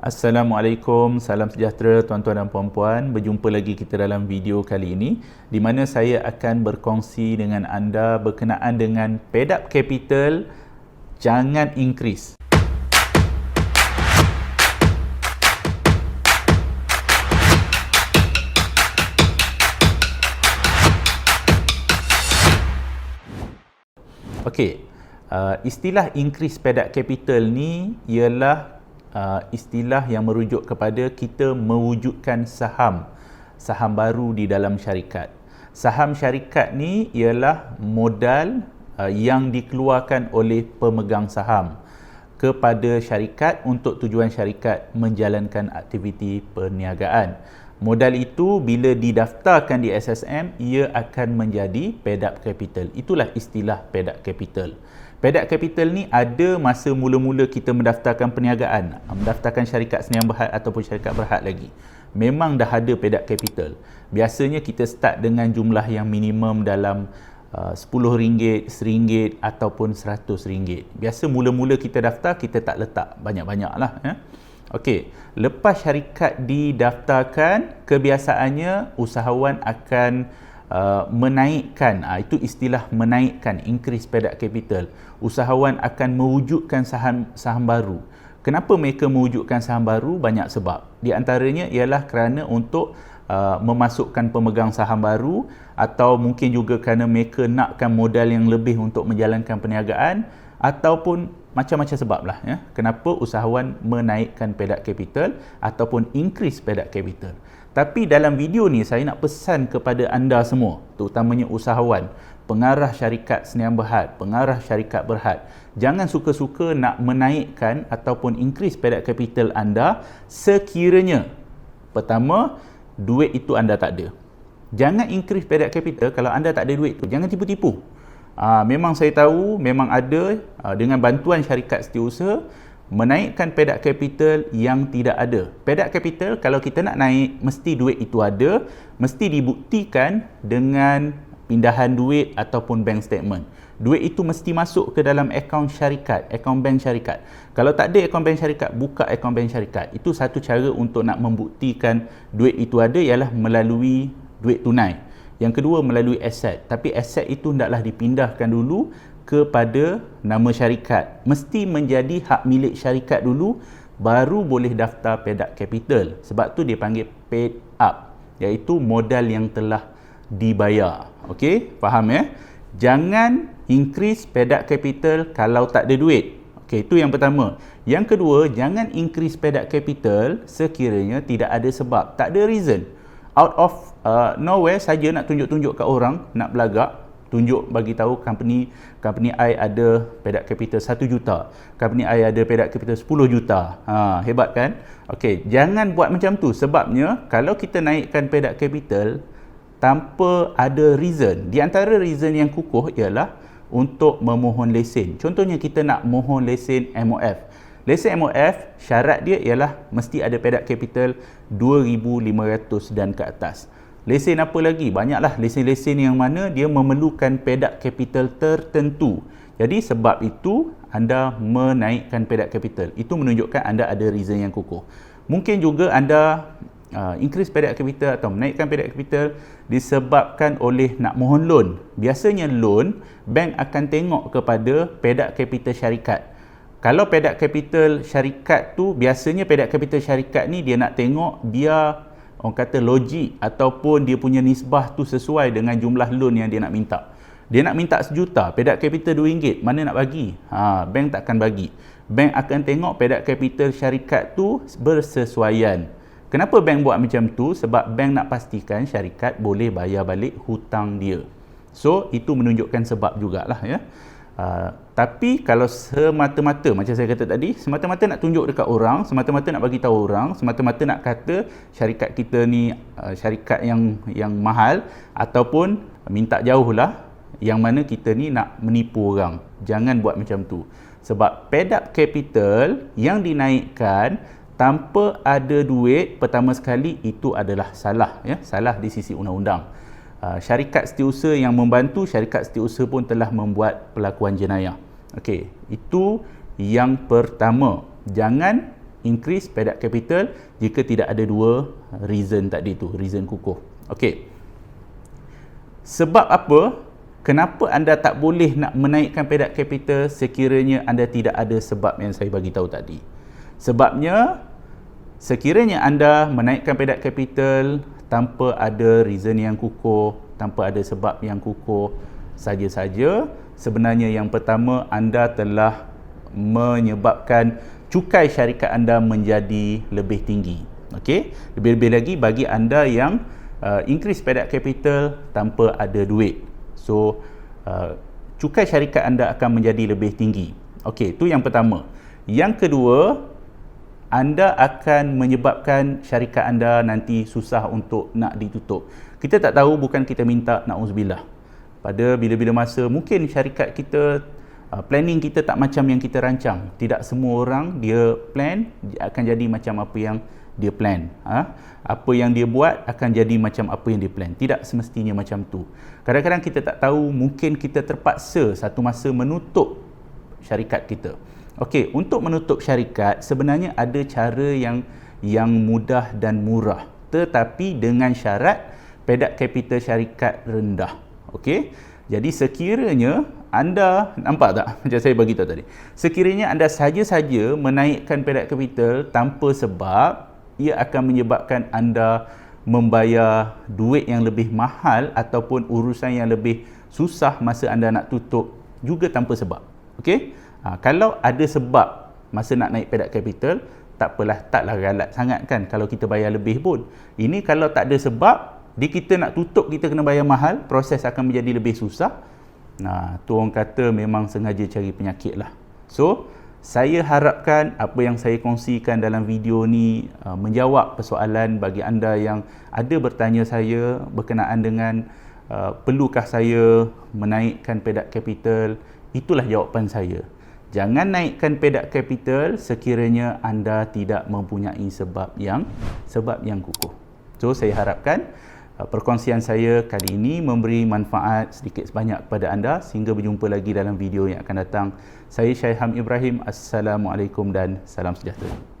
Assalamualaikum, salam sejahtera tuan-tuan dan puan-puan. Berjumpa lagi kita dalam video kali ini di mana saya akan berkongsi dengan anda berkenaan dengan paid up capital jangan increase. Okey, istilah increase paid up capital ni ialah istilah yang merujuk kepada kita mewujudkan saham baru di dalam syarikat. Saham syarikat ni ialah modal yang dikeluarkan oleh pemegang saham kepada syarikat untuk tujuan syarikat menjalankan aktiviti perniagaan. Modal itu bila didaftarkan di SSM, ia akan menjadi paid up capital. Itulah istilah paid up capital. Paid up capital ni ada masa mula-mula kita mendaftarkan perniagaan, mendaftarkan syarikat senian berhad ataupun syarikat berhad lagi. Memang dah ada paid up capital. Biasanya kita start dengan jumlah yang minimum dalam RM10, RM1 ataupun RM100. Biasa mula-mula kita daftar, kita tak letak banyak-banyak lah. Okey, lepas syarikat didaftarkan, kebiasaannya usahawan akan menaikkan, itu istilah menaikkan, increase paid up capital. Usahawan akan mewujudkan saham baru. Kenapa mereka mewujudkan saham baru? Banyak sebab. Di antaranya ialah kerana untuk memasukkan pemegang saham baru, atau mungkin juga kerana mereka nakkan modal yang lebih untuk menjalankan perniagaan, ataupun macam-macam sebab lah kenapa usahawan menaikkan paid up capital ataupun increase paid up capital. Tapi dalam video ni saya nak pesan kepada anda semua, terutamanya usahawan, pengarah syarikat senian berhad, pengarah syarikat berhad, jangan suka-suka nak menaikkan ataupun increase paid up capital anda sekiranya pertama, duit itu anda tak ada. Jangan increase paid up capital kalau anda tak ada duit tu. Jangan tipu-tipu. Memang saya tahu, memang ada dengan bantuan syarikat setiausaha menaikkan paid up capital yang tidak ada. Paid up capital kalau kita nak naik, mesti duit itu ada, mesti dibuktikan dengan pindahan duit ataupun bank statement. Duit itu mesti masuk ke dalam akaun syarikat, akaun bank syarikat. Kalau tak ada akaun bank syarikat, buka akaun bank syarikat. Itu satu cara untuk nak membuktikan duit itu ada, ialah melalui duit tunai. Yang kedua, melalui aset. Tapi aset itu hendaklah dipindahkan dulu kepada nama syarikat. Mesti menjadi hak milik syarikat dulu, baru boleh daftar paid up capital. Sebab tu dia panggil paid up, iaitu modal yang telah dibayar. Okey, faham Jangan increase paid up capital kalau tak ada duit. Okey, itu yang pertama. Yang kedua, jangan increase paid up capital sekiranya tidak ada sebab, tak ada reason. Out of nowhere saja nak tunjuk-tunjuk kat orang, nak belagak, tunjuk bagi tahu company I ada paid up capital 1 juta, company I ada paid up capital 10 juta. Hebat kan? Okey, jangan buat macam tu. Sebabnya kalau kita naikkan paid up capital tanpa ada reason, di antara reason yang kukuh ialah untuk memohon lesen. Contohnya kita nak mohon lesen MOF. Lesen MOF, syarat dia ialah mesti ada paid up capital 2,500 dan ke atas. Lesen apa lagi? Banyaklah lesen-lesen yang mana dia memerlukan paid up capital tertentu. Jadi sebab itu anda menaikkan paid up capital. Itu menunjukkan anda ada reason yang kukuh. Mungkin juga anda increase paid up capital atau menaikkan paid up capital disebabkan oleh nak mohon loan. Biasanya loan, bank akan tengok kepada paid up capital syarikat. Kalau paid up capital syarikat tu, biasanya paid up capital syarikat ni dia nak tengok biar orang kata logik ataupun dia punya nisbah tu sesuai dengan jumlah loan yang dia nak minta. Dia nak minta RM1 juta, paid up capital RM2, mana nak bagi? Bank takkan bagi. Bank akan tengok paid up capital syarikat tu bersesuaian. Kenapa bank buat macam tu? Sebab bank nak pastikan syarikat boleh bayar balik hutang dia. So, itu menunjukkan sebab jugalah tapi kalau semata-mata, macam saya kata tadi, semata-mata nak tunjuk dekat orang, semata-mata nak bagi tahu orang, semata-mata nak kata syarikat kita ni syarikat yang mahal, ataupun minta jauh lah, yang mana kita ni nak menipu orang. Jangan buat macam tu. Sebab paid up capital yang dinaikkan tanpa ada duit, pertama sekali itu adalah salah, salah di sisi undang-undang. syarikat setiausaha yang membantu, syarikat setiausaha pun telah membuat pelakuan jenayah. Okey, itu yang pertama. Jangan increase paid up capital jika tidak ada dua reason tadi tu, reason kukuh. Okey. Sebab apa? Kenapa anda tak boleh nak menaikkan paid up capital sekiranya anda tidak ada sebab yang saya bagi tahu tadi? Sebabnya, sekiranya anda menaikkan paid up capital tanpa ada reason yang kukuh, tanpa ada sebab yang kukuh saja-saja, sebenarnya yang pertama anda telah menyebabkan cukai syarikat anda menjadi lebih tinggi. Okey, lebih-lebih lagi bagi anda yang increase paid up capital tanpa ada duit. So, cukai syarikat anda akan menjadi lebih tinggi. Okey, itu yang pertama. Yang kedua, anda akan menyebabkan syarikat anda nanti susah untuk nak ditutup. Kita tak tahu, bukan kita minta, na'udzubillah. Pada bila-bila masa, mungkin syarikat kita, planning kita tak macam yang kita rancang. Tidak semua orang dia plan, dia akan jadi macam apa yang dia plan. Apa yang dia buat akan jadi macam apa yang dia plan. Tidak semestinya macam tu. Kadang-kadang kita tak tahu, mungkin kita terpaksa satu masa menutup syarikat kita. Okey, untuk menutup syarikat sebenarnya ada cara yang mudah dan murah, tetapi dengan syarat paid up capital syarikat rendah. Okey. Jadi sekiranya anda, nampak tak macam saya bagi tahu tadi, sekiranya anda saja-saja menaikkan paid up capital tanpa sebab, ia akan menyebabkan anda membayar duit yang lebih mahal ataupun urusan yang lebih susah masa anda nak tutup juga tanpa sebab. Okey? Kalau ada sebab masa nak naik paid up capital, tak apalah, taklah galat sangat kan kalau kita bayar lebih pun. Ini kalau tak ada sebab, kita nak tutup kita kena bayar mahal, proses akan menjadi lebih susah. Tu orang kata memang sengaja cari penyakit lah. So, saya harapkan apa yang saya kongsikan dalam video ni menjawab persoalan bagi anda yang ada bertanya saya berkenaan dengan perlukah saya menaikkan paid up capital. Itulah jawapan saya. Jangan naikkan paid up capital sekiranya anda tidak mempunyai sebab yang kukuh. So, saya harapkan perkongsian saya kali ini memberi manfaat sedikit sebanyak kepada anda. Sehingga berjumpa lagi dalam video yang akan datang. Saya Syaham Ibrahim. Assalamualaikum dan salam sejahtera.